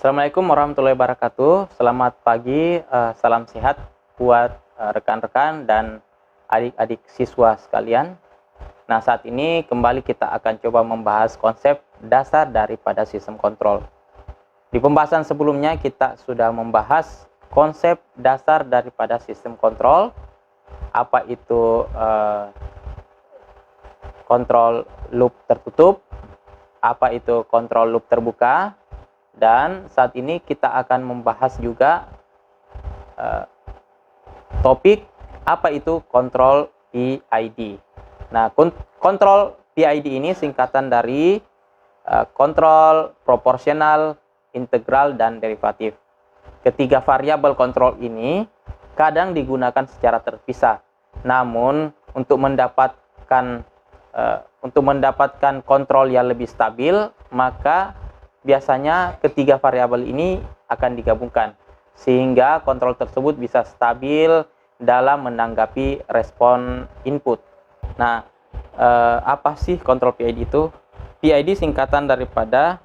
Assalamualaikum warahmatullahi wabarakatuh. Selamat pagi, salam sehat buat rekan-rekan dan adik-adik siswa sekalian. Nah, saat ini kembali kita akan coba membahas konsep dasar daripada sistem kontrol. Di pembahasan sebelumnya kita sudah membahas konsep dasar daripada sistem kontrol, apa itu kontrol loop tertutup, apa itu kontrol loop terbuka, dan saat ini kita akan membahas juga topik apa itu kontrol PID. Nah, kontrol PID ini singkatan dari kontrol, proporsional, integral, dan derivatif. Ketiga variabel kontrol ini kadang digunakan secara terpisah. Namun untuk mendapatkan kontrol yang lebih stabil, maka biasanya ketiga variabel ini akan digabungkan sehingga kontrol tersebut bisa stabil dalam menanggapi respon input. Nah, apa sih kontrol PID itu? PID singkatan daripada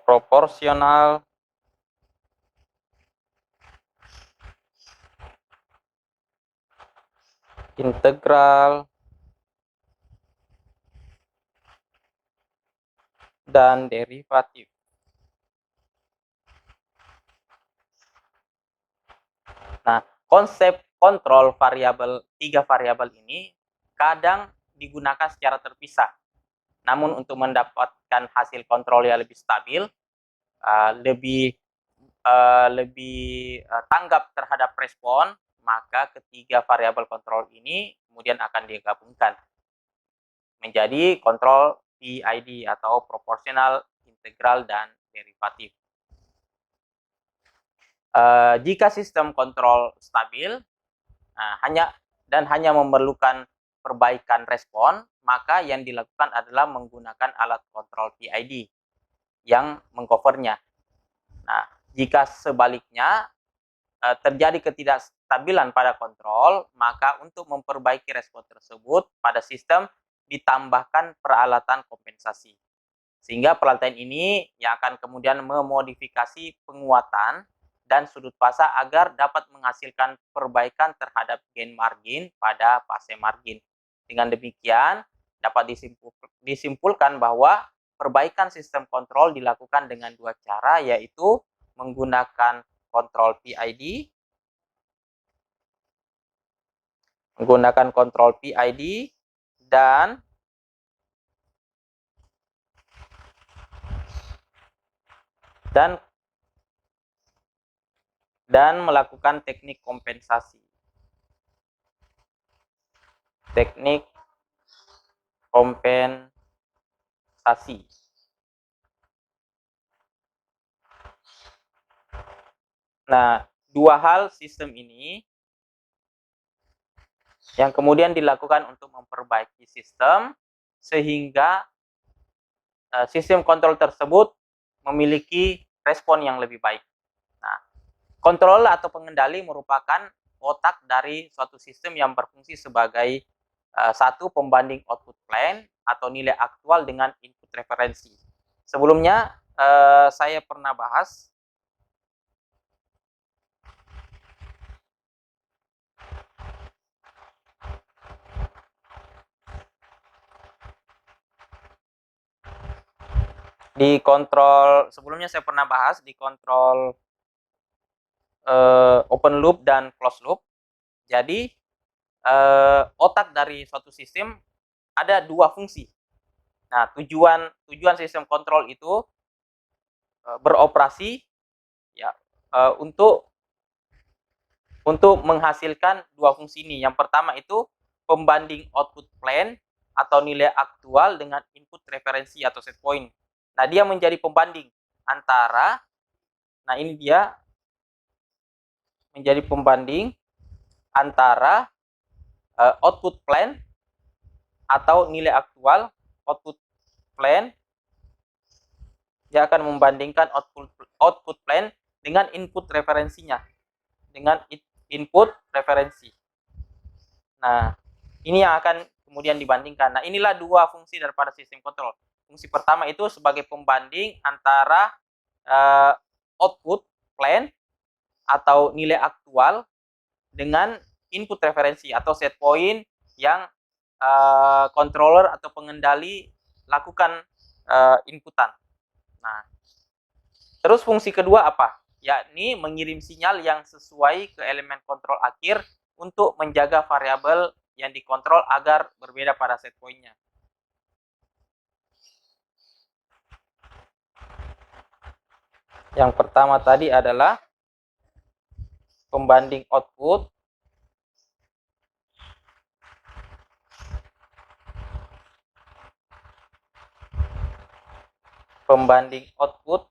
proporsional, integral, dan derivatif. Nah, konsep kontrol tiga variabel ini kadang digunakan secara terpisah. Namun untuk mendapatkan hasil kontrol yang lebih stabil, lebih tanggap terhadap respon, maka ketiga variabel kontrol ini kemudian akan digabungkan menjadi kontrol PID atau proporsional, integral, dan derivatif. Jika sistem kontrol stabil hanya memerlukan perbaikan respon, maka yang dilakukan adalah menggunakan alat kontrol PID yang mengcovernya. Nah, jika sebaliknya terjadi ketidakstabilan pada kontrol, maka untuk memperbaiki respon tersebut pada sistem ditambahkan peralatan kompensasi. Sehingga peralatan ini yang akan kemudian memodifikasi penguatan dan sudut fasa agar dapat menghasilkan perbaikan terhadap gain margin pada fase margin. Dengan demikian, dapat disimpulkan bahwa perbaikan sistem kontrol dilakukan dengan dua cara, yaitu menggunakan kontrol PID, dan melakukan teknik kompensasi. Nah, dua hal sistem ini yang kemudian dilakukan untuk memperbaiki sistem sehingga sistem kontrol tersebut memiliki respon yang lebih baik. Nah, kontrol atau pengendali merupakan otak dari suatu sistem yang berfungsi sebagai satu pembanding output plan atau nilai aktual dengan input referensi. Sebelumnya saya pernah bahas di kontrol open loop dan closed loop. Jadi otak dari suatu sistem ada dua fungsi. Nah, tujuan sistem kontrol itu beroperasi ya untuk menghasilkan dua fungsi ini. Yang pertama itu pembanding output plan atau nilai aktual dengan input referensi atau set point. Nah, dia menjadi pembanding antara output plan atau nilai aktual output plan. Dia akan membandingkan output plan dengan input referensinya, Nah, ini yang akan kemudian dibandingkan. Nah, inilah dua fungsi daripada sistem kontrol. Fungsi pertama itu sebagai pembanding antara output plan atau nilai aktual dengan input referensi atau set point yang controller atau pengendali lakukan inputan. Nah, terus fungsi kedua apa? Yakni mengirim sinyal yang sesuai ke elemen kontrol akhir untuk menjaga variabel yang dikontrol agar berbeda pada set point-nya. Yang pertama tadi adalah pembanding output, pembanding output,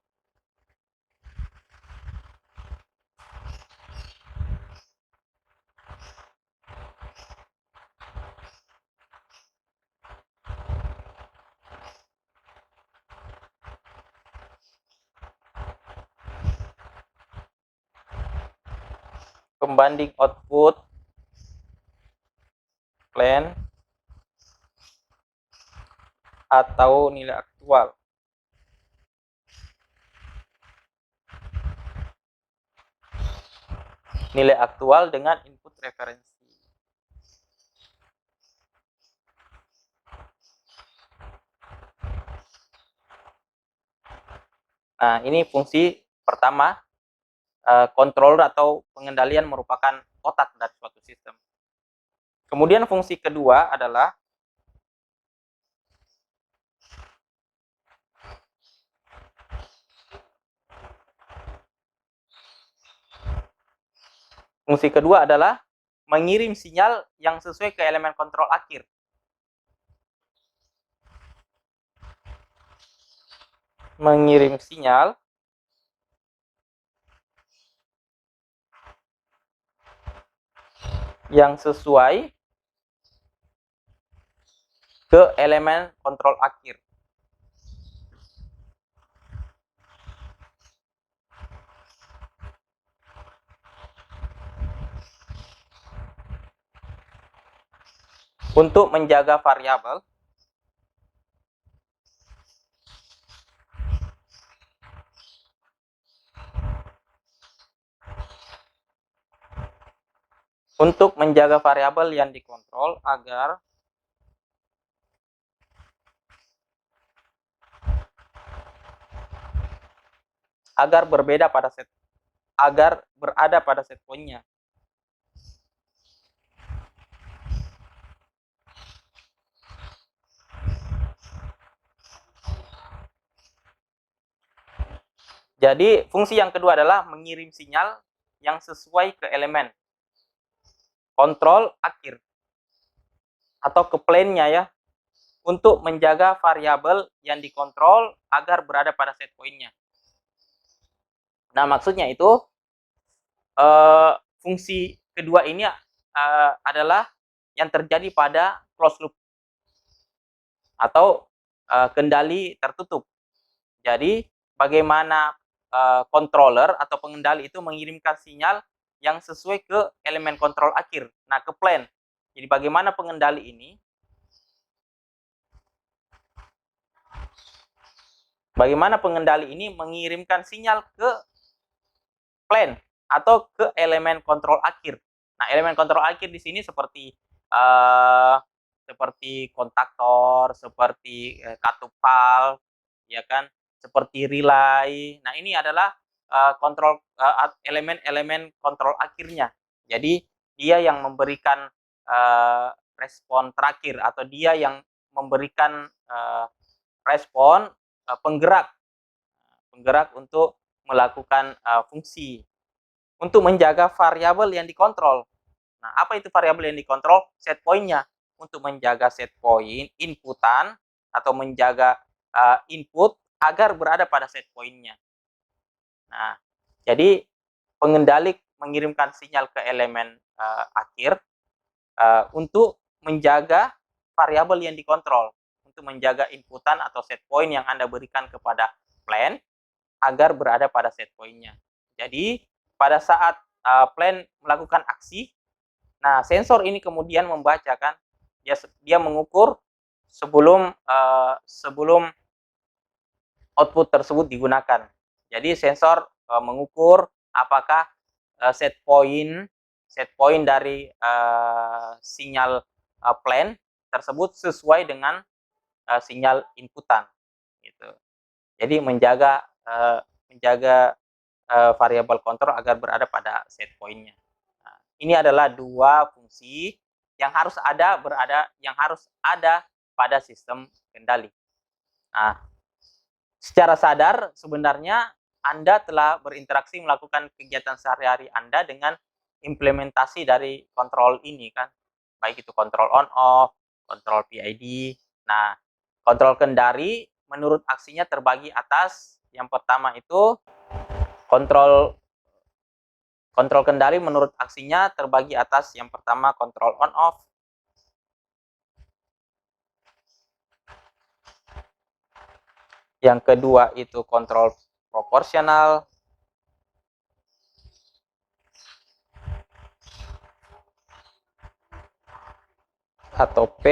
pembanding output plan atau nilai aktual. Nilai aktual dengan input referensi. Nah, ini fungsi pertama. Controller atau pengendalian merupakan otak dari suatu sistem. Kemudian fungsi kedua adalah mengirim sinyal yang sesuai ke elemen kontrol akhir. Mengirim sinyal yang sesuai ke elemen kontrol akhir. Untuk menjaga variabel yang dikontrol agar berada pada set point-nya. Jadi fungsi yang kedua adalah mengirim sinyal yang sesuai ke elemen kontrol akhir atau ke plane-nya ya, untuk menjaga variabel yang dikontrol agar berada pada set point-nya. Nah, maksudnya itu fungsi kedua ini adalah yang terjadi pada closed loop atau kendali tertutup. Jadi bagaimana controller atau pengendali itu mengirimkan sinyal yang sesuai ke elemen kontrol akhir, nah ke plane. Jadi bagaimana pengendali ini mengirimkan sinyal ke plane atau ke elemen kontrol akhir. Nah, elemen kontrol akhir di sini seperti kontaktor, seperti katupal, ya kan, seperti relay. Nah, ini adalah elemen-elemen kontrol akhirnya. Jadi dia yang memberikan respon terakhir atau dia yang memberikan respon penggerak untuk melakukan fungsi untuk menjaga variabel yang dikontrol. Nah, apa itu variabel yang dikontrol? Set point-nya. Untuk menjaga set point inputan atau menjaga input agar berada pada set point-nya. Nah, jadi pengendali mengirimkan sinyal ke elemen akhir untuk menjaga variabel yang dikontrol, untuk menjaga inputan atau set point yang Anda berikan kepada plan agar berada pada set point-nya. Jadi pada saat plan melakukan aksi, nah sensor ini kemudian membacakan, dia mengukur sebelum output tersebut digunakan. Jadi sensor mengukur apakah set point dari sinyal plan tersebut sesuai dengan sinyal inputan gitu. Jadi menjaga variabel kontrol agar berada pada set point-nya. Nah, ini adalah dua fungsi yang harus ada pada sistem kendali. Nah, secara sadar sebenarnya Anda telah berinteraksi melakukan kegiatan sehari-hari Anda dengan implementasi dari kontrol ini kan. Baik itu kontrol on off, kontrol PID. Nah, kontrol kendali menurut aksinya terbagi atas. Yang pertama itu kontrol kendali menurut aksinya terbagi atas yang pertama kontrol on off, yang kedua itu kontrol proporsional, atau P,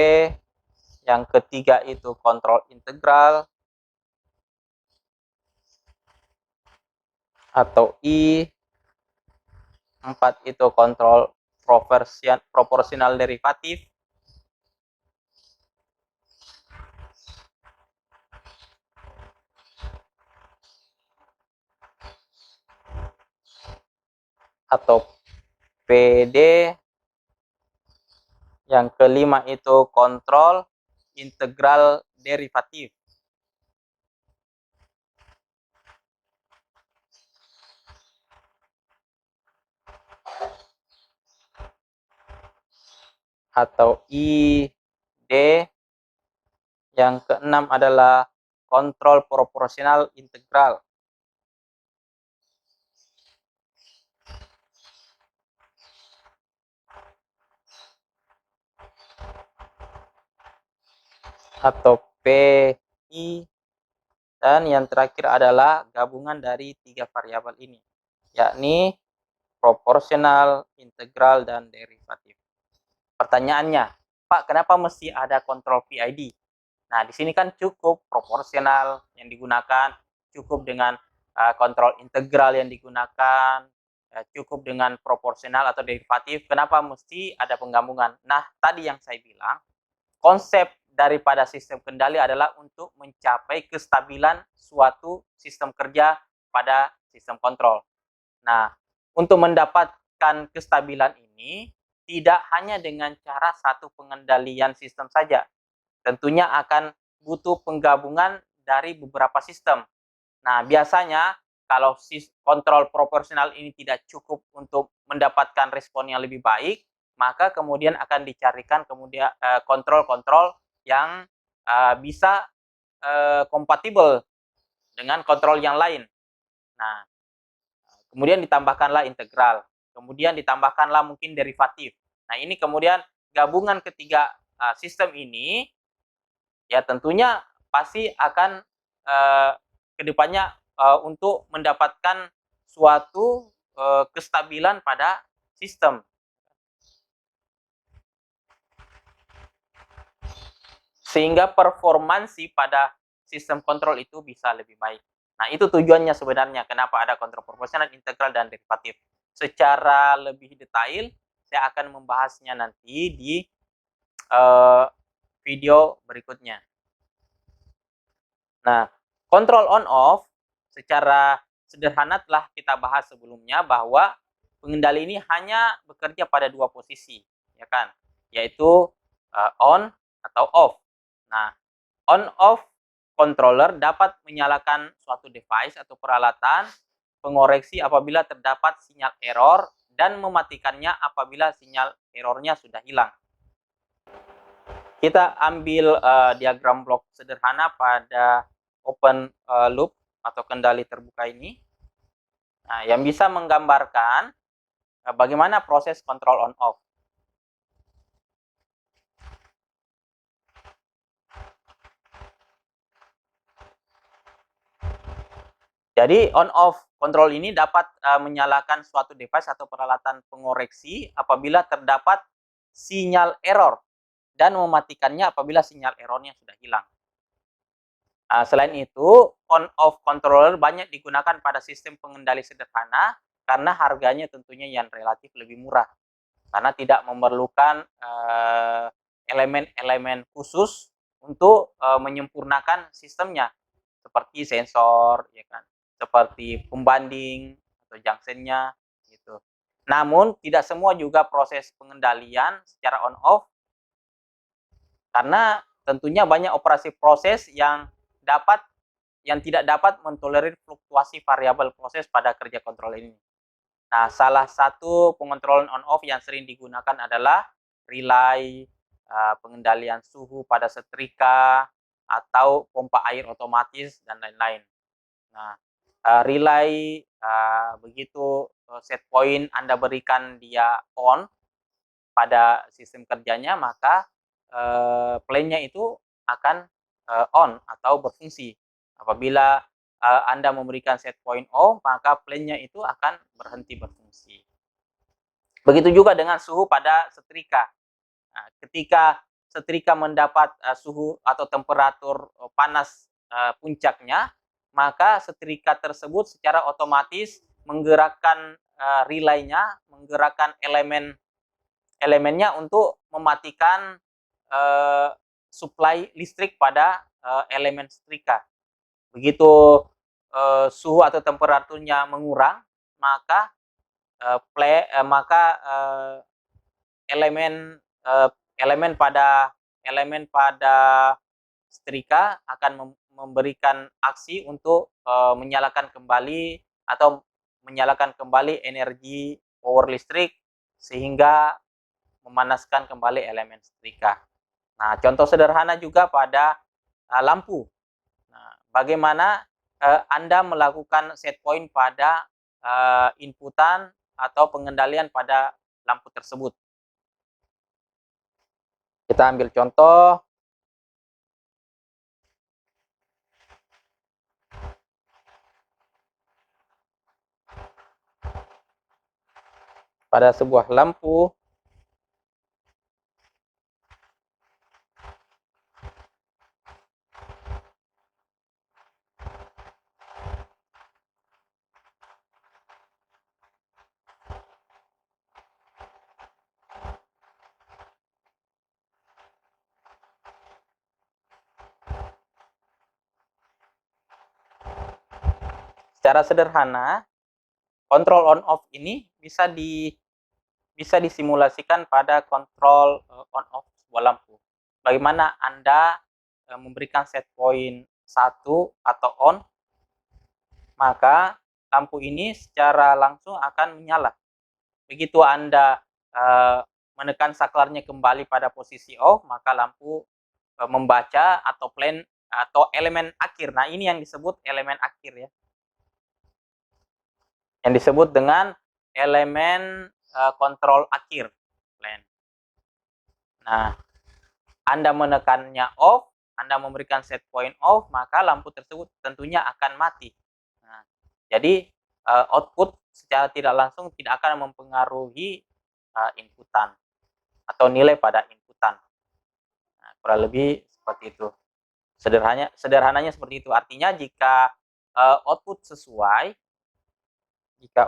yang ketiga itu kontrol integral, atau I, 4 itu kontrol proporsional derivatif, atau PD, yang kelima itu kontrol integral derivatif. Atau ID, yang keenam adalah kontrol proporsional integral. Atau PI, dan yang terakhir adalah gabungan dari tiga variabel ini, yakni proporsional, integral, dan derivatif. Pertanyaannya, Pak, kenapa mesti ada kontrol PID? Nah, di sini kan cukup proporsional yang digunakan, cukup dengan kontrol integral yang digunakan, cukup dengan proporsional atau derivatif. Kenapa mesti ada penggabungan? Nah, tadi yang saya bilang, konsep daripada sistem kendali adalah untuk mencapai kestabilan suatu sistem kerja pada sistem kontrol. Nah, untuk mendapatkan kestabilan ini tidak hanya dengan cara satu pengendalian sistem saja. Tentunya akan butuh penggabungan dari beberapa sistem. Nah, biasanya kalau kontrol proporsional ini tidak cukup untuk mendapatkan respon yang lebih baik, maka kemudian akan dicarikan kemudian kontrol-kontrol yang bisa kompatibel dengan kontrol yang lain. Nah, kemudian ditambahkanlah integral, kemudian ditambahkanlah mungkin derivatif. Nah, ini kemudian gabungan ketiga sistem ini ya tentunya pasti akan kedepannya untuk mendapatkan suatu kestabilan pada sistem. Sehingga performansi pada sistem kontrol itu bisa lebih baik. Nah, itu tujuannya sebenarnya kenapa ada kontrol proporsional, integral, dan derivatif. Secara lebih detail, saya akan membahasnya nanti di video berikutnya. Nah, kontrol on off secara sederhana telah kita bahas sebelumnya bahwa pengendali ini hanya bekerja pada dua posisi, ya kan? Yaitu on atau off. Nah, on off controller dapat menyalakan suatu device atau peralatan pengoreksi apabila terdapat sinyal error dan mematikannya apabila sinyal errornya sudah hilang. Kita ambil diagram blok sederhana pada open loop atau kendali terbuka ini. Nah, yang bisa menggambarkan bagaimana proses kontrol on off. Jadi on off kontrol ini dapat menyalakan suatu device atau peralatan pengoreksi apabila terdapat sinyal error dan mematikannya apabila sinyal errornya sudah hilang. Selain itu, on-off controller banyak digunakan pada sistem pengendali sederhana karena harganya tentunya yang relatif lebih murah, karena tidak memerlukan elemen-elemen khusus untuk menyempurnakan sistemnya, seperti sensor, ya kan, seperti pembanding atau junctionnya, gitu. Namun tidak semua juga proses pengendalian secara on-off, karena tentunya banyak operasi proses yang tidak dapat mentolerir fluktuasi variabel proses pada kerja kontrol ini. Nah, salah satu pengontrolan on-off yang sering digunakan adalah relay, pengendalian suhu pada setrika, atau pompa air otomatis, dan lain-lain. Nah, relay, begitu set point Anda berikan dia on pada sistem kerjanya, maka plan-nya itu akan on atau berfungsi. Apabila Anda memberikan set point off, maka plan-nya itu akan berhenti berfungsi. Begitu juga dengan suhu pada setrika. Nah, ketika setrika mendapat suhu atau temperatur panas puncaknya, maka setrika tersebut secara otomatis menggerakkan relay-nya, menggerakkan elemennya untuk mematikan suplai listrik pada elemen setrika. Begitu suhu atau temperaturnya mengurang, maka elemen elemen pada setrika akan memberikan aksi untuk menyalakan kembali atau menyalakan kembali energi power listrik sehingga memanaskan kembali elemen setrika. Nah, contoh sederhana juga pada lampu. Nah, bagaimana Anda melakukan set point pada inputan atau pengendalian pada lampu tersebut. Kita ambil contoh pada sebuah lampu. Secara sederhana, kontrol on off ini bisa disimulasikan pada kontrol on off sebuah lampu. Bagaimana Anda memberikan set point 1 atau on, maka lampu ini secara langsung akan menyala. Begitu Anda menekan saklarnya kembali pada posisi off, maka lampu membaca atau plan atau elemen akhir. Nah, ini yang disebut elemen akhir, ya. Yang disebut dengan elemen kontrol akhir plan. Nah, Anda menekannya off, Anda memberikan set point off, maka lampu tersebut tentunya akan mati. Nah, jadi output secara tidak langsung tidak akan mempengaruhi inputan atau nilai pada inputan. Nah, kurang lebih seperti itu. Sederhananya seperti itu. Artinya jika outputnya sesuai, jika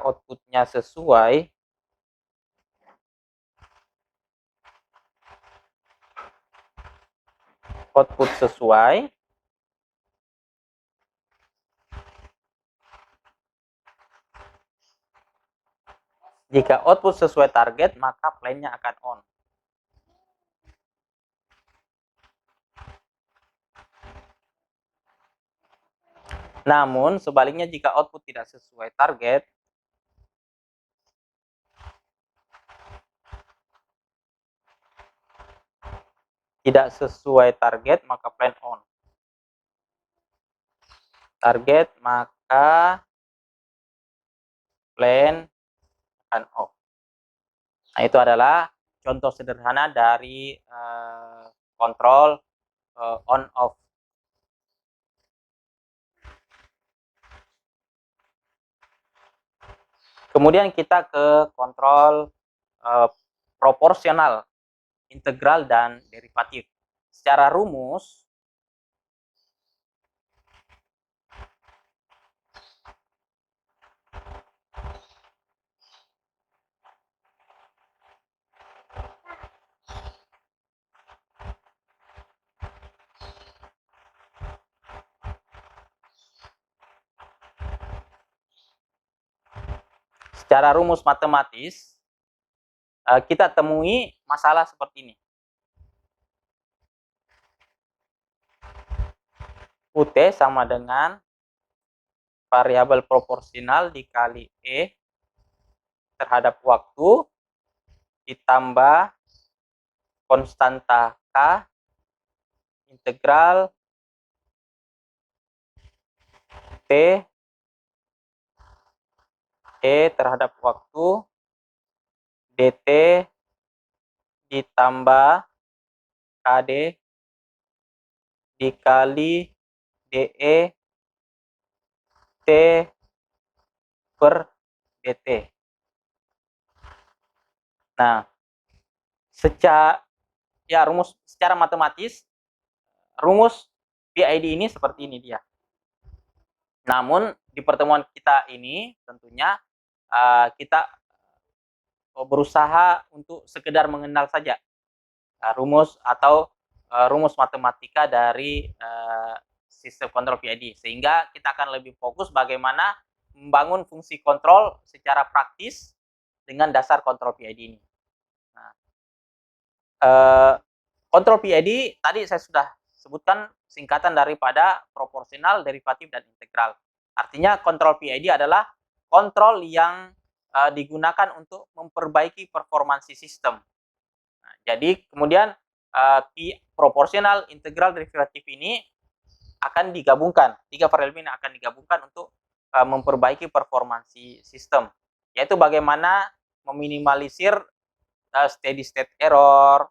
output sesuai target, maka plan-nya akan on. Namun, sebaliknya jika output tidak sesuai target, maka plan on. Target, maka plan akan off. Nah, itu adalah contoh sederhana dari kontrol on off. Kemudian kita ke kontrol proporsional, integral, dan derivatif. Secara rumus, secara rumus matematis kita temui masalah seperti ini. UT sama dengan variabel proporsional dikali E terhadap waktu ditambah konstanta K integral T E terhadap waktu dt ditambah KD dikali DE T per dt. Nah, rumus secara matematis, rumus PID ini seperti ini dia. Namun di pertemuan kita ini tentunya kita berusaha untuk sekedar mengenal saja rumus atau rumus matematika dari sistem kontrol PID, sehingga kita akan lebih fokus bagaimana membangun fungsi kontrol secara praktis dengan dasar kontrol PID ini. Nah, kontrol PID tadi saya sudah sebutkan singkatan daripada proporsional, derivatif, dan integral. Artinya kontrol PID adalah kontrol yang digunakan untuk memperbaiki performansi sistem. Nah, jadi kemudian proporsional, integral, derivatif ini akan digabungkan. 3 variabel ini akan digabungkan untuk memperbaiki performansi sistem. Yaitu bagaimana meminimalisir steady state error,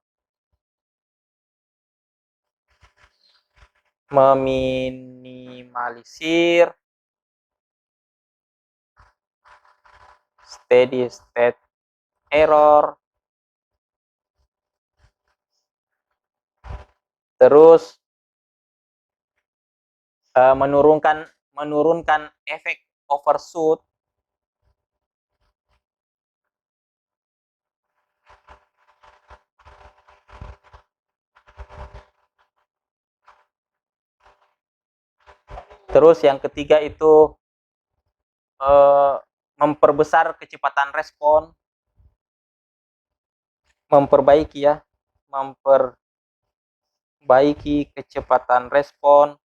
meminimalisir steady state error, terus menurunkan efek overshoot, terus yang ketiga itu memperbesar kecepatan respon, memperbaiki kecepatan respon,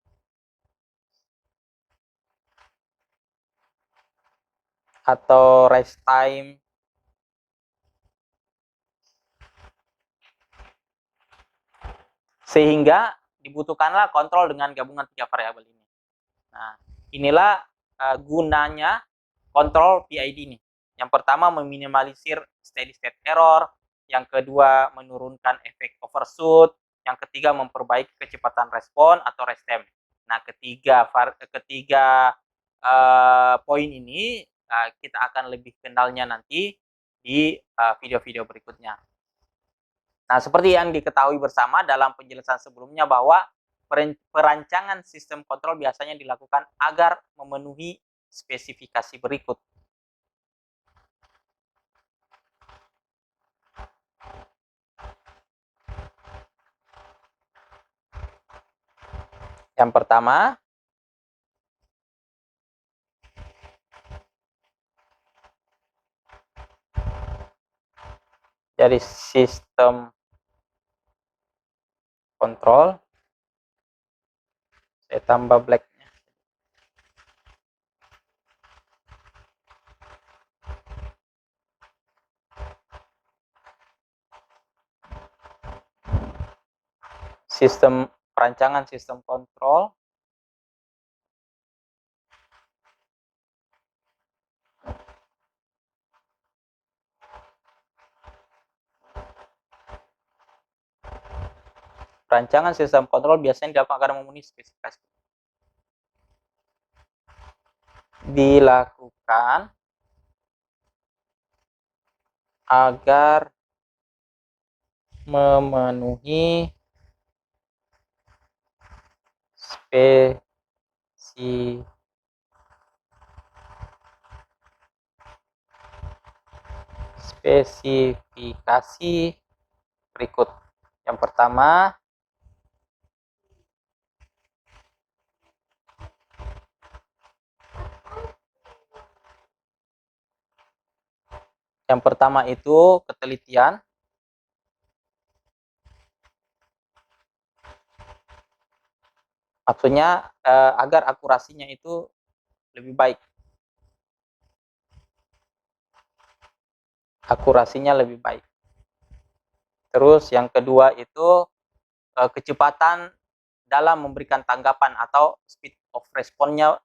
atau rest time, sehingga dibutuhkanlah kontrol dengan gabungan 3 variabel ini. Nah, inilah gunanya kontrol PID ini. Yang pertama meminimalisir steady state error, yang kedua menurunkan efek overshoot, yang ketiga memperbaiki kecepatan respon atau rest time. Nah, ketiga poin ini kita akan lebih kenalnya nanti di video-video berikutnya. Nah, seperti yang diketahui bersama dalam penjelasan sebelumnya bahwa perancangan sistem kontrol biasanya dilakukan agar memenuhi spesifikasi berikut. Yang pertama, dari sistem kontrol, saya tambah black-nya. Perancangan sistem kontrol biasanya dilakukan agar memenuhi spesifikasi. Dilakukan agar memenuhi spesifikasi berikut. Yang pertama, Yang pertama itu ketelitian. Maksudnya agar akurasinya itu lebih baik. Akurasinya lebih baik. Terus yang kedua itu kecepatan dalam memberikan tanggapan atau speed of response-nya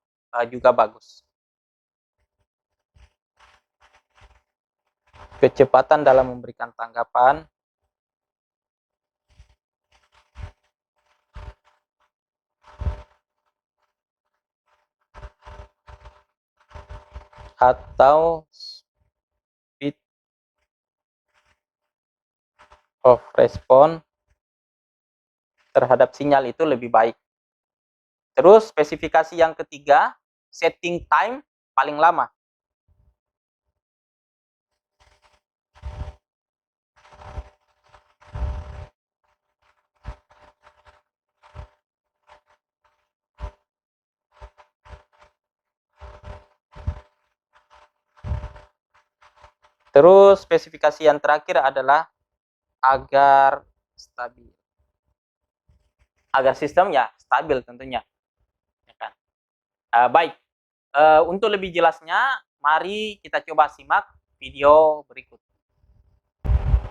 juga bagus. Kecepatan dalam memberikan tanggapan atau speed of response terhadap sinyal itu lebih baik. Terus spesifikasi yang ketiga, setting time paling lama. Terus spesifikasi yang terakhir adalah agar stabil. Agar sistem ya stabil tentunya. Ya kan? Baik, untuk lebih jelasnya, mari kita coba simak video berikut.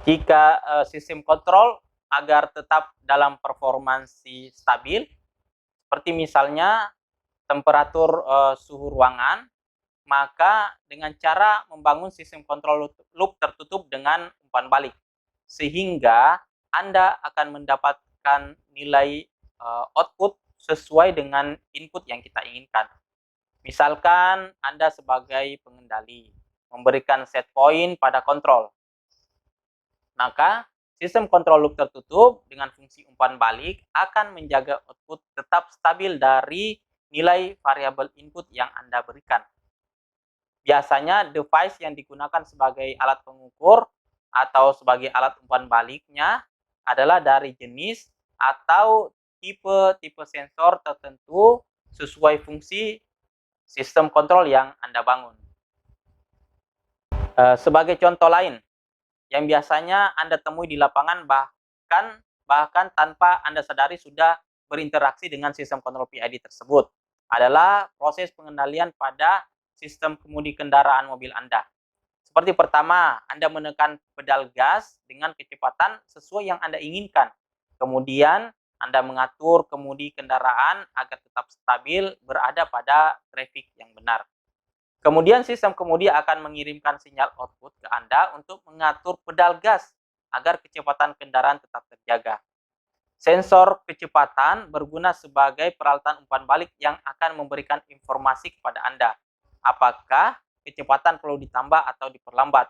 Jika sistem kontrol agar tetap dalam performansi stabil, seperti misalnya temperatur suhu ruangan, maka dengan cara membangun sistem kontrol loop tertutup dengan umpan balik, sehingga Anda akan mendapatkan nilai output sesuai dengan input yang kita inginkan. Misalkan Anda sebagai pengendali memberikan set point pada kontrol, maka sistem kontrol loop tertutup dengan fungsi umpan balik akan menjaga output tetap stabil dari nilai variabel input yang Anda berikan. Biasanya device yang digunakan sebagai alat pengukur atau sebagai alat umpan baliknya adalah dari jenis atau tipe sensor tertentu sesuai fungsi sistem kontrol yang Anda bangun. Sebagai contoh lain, yang biasanya Anda temui di lapangan bahkan tanpa Anda sadari sudah berinteraksi dengan sistem kontrol PID tersebut adalah proses pengendalian pada sistem kemudi kendaraan mobil Anda. Seperti pertama, Anda menekan pedal gas dengan kecepatan sesuai yang Anda inginkan. Kemudian, Anda mengatur kemudi kendaraan agar tetap stabil berada pada traffic yang benar. Kemudian sistem kemudi akan mengirimkan sinyal output ke Anda untuk mengatur pedal gas agar kecepatan kendaraan tetap terjaga. Sensor kecepatan berguna sebagai peralatan umpan balik yang akan memberikan informasi kepada Anda. Apakah kecepatan perlu ditambah atau diperlambat?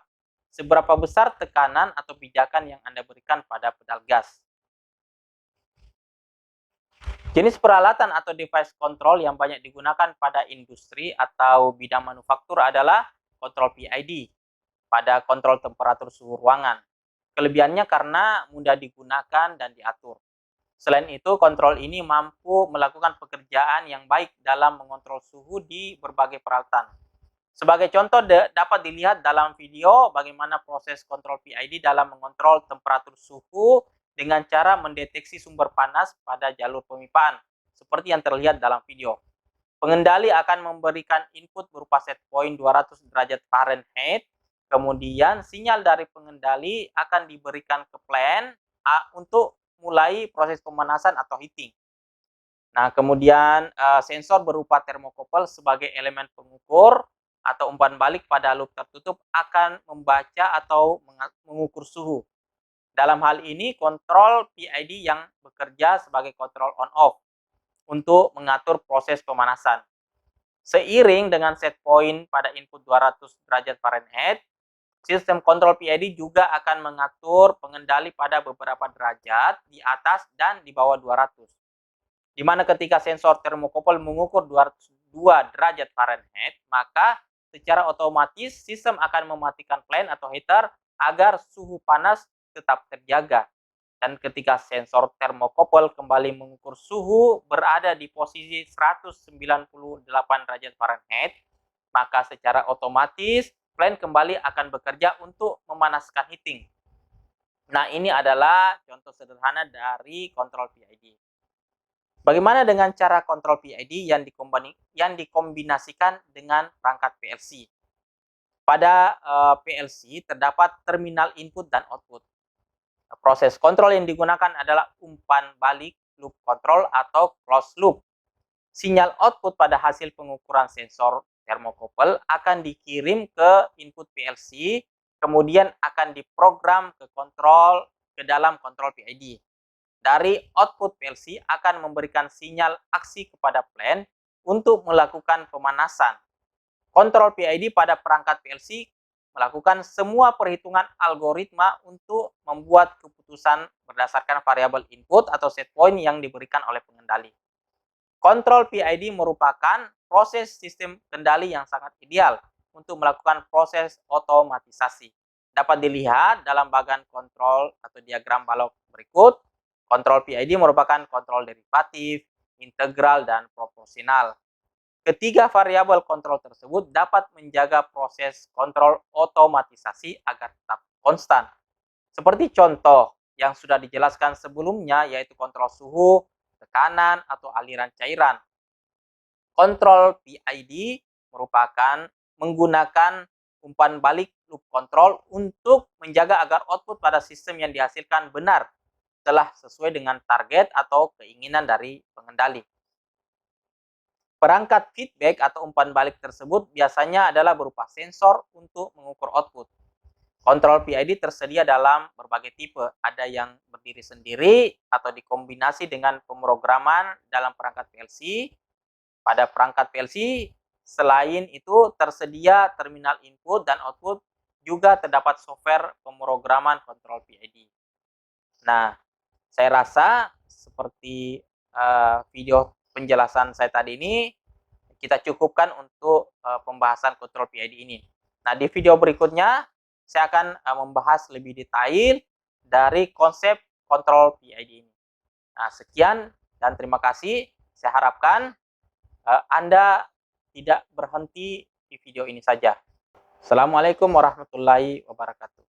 Seberapa besar tekanan atau pijakan yang Anda berikan pada pedal gas? Jenis peralatan atau device control yang banyak digunakan pada industri atau bidang manufaktur adalah kontrol PID pada kontrol temperatur suhu ruangan. Kelebihannya karena mudah digunakan dan diatur. Selain itu, kontrol ini mampu melakukan pekerjaan yang baik dalam mengontrol suhu di berbagai peralatan. Sebagai contoh, dapat dilihat dalam video bagaimana proses kontrol PID dalam mengontrol temperatur suhu dengan cara mendeteksi sumber panas pada jalur pemipaan, seperti yang terlihat dalam video. Pengendali akan memberikan input berupa set point 200 derajat Fahrenheit, kemudian sinyal dari pengendali akan diberikan ke plan untuk mulai proses pemanasan atau heating. Nah, kemudian sensor berupa thermocouple sebagai elemen pengukur atau umpan balik pada loop tertutup akan membaca atau mengukur suhu. Dalam hal ini, kontrol PID yang bekerja sebagai kontrol on-off untuk mengatur proses pemanasan. Seiring dengan set point pada input 200 derajat Fahrenheit, sistem kontrol PID juga akan mengatur pengendali pada beberapa derajat di atas dan di bawah 200. Di mana ketika sensor thermocouple mengukur 202 derajat Fahrenheit, maka secara otomatis sistem akan mematikan fan atau heater agar suhu panas tetap terjaga. Dan ketika sensor thermocouple kembali mengukur suhu berada di posisi 198 derajat Fahrenheit, maka secara otomatis plan kembali akan bekerja untuk memanaskan heating. Nah, ini adalah contoh sederhana dari kontrol PID. Bagaimana dengan cara kontrol PID yang dikombinasikan dengan perangkat PLC? Pada PLC terdapat terminal input dan output. Proses kontrol yang digunakan adalah umpan balik loop control atau closed loop. Sinyal output pada hasil pengukuran sensor thermocouple akan dikirim ke input PLC, kemudian akan diprogram ke dalam kontrol PID. Dari output PLC akan memberikan sinyal aksi kepada plan untuk melakukan pemanasan. Kontrol PID pada perangkat PLC melakukan semua perhitungan algoritma untuk membuat keputusan berdasarkan variabel input atau set point yang diberikan oleh pengendali. Kontrol PID merupakan proses sistem kendali yang sangat ideal untuk melakukan proses otomatisasi. Dapat dilihat dalam bagian kontrol atau diagram balok berikut. Kontrol PID merupakan kontrol derivatif, integral, dan proporsional. Ketiga variabel kontrol tersebut dapat menjaga proses kontrol otomatisasi agar tetap konstan. Seperti contoh yang sudah dijelaskan sebelumnya, yaitu kontrol suhu, tekanan, atau aliran cairan. Kontrol PID merupakan menggunakan umpan balik loop control untuk menjaga agar output pada sistem yang dihasilkan benar telah sesuai dengan target atau keinginan dari pengendali. Perangkat feedback atau umpan balik tersebut biasanya adalah berupa sensor untuk mengukur output. Kontrol PID tersedia dalam berbagai tipe, ada yang berdiri sendiri atau dikombinasi dengan pemrograman dalam perangkat PLC. Pada perangkat PLC, selain itu tersedia terminal input dan output, juga terdapat software pemrograman kontrol PID. Nah, saya rasa seperti video penjelasan saya tadi ini, kita cukupkan untuk pembahasan kontrol PID ini. Nah, di video berikutnya, saya akan membahas lebih detail dari konsep kontrol PID ini. Nah, sekian dan terima kasih. Saya harapkan Anda tidak berhenti di video ini saja. Assalamualaikum warahmatullahi wabarakatuh.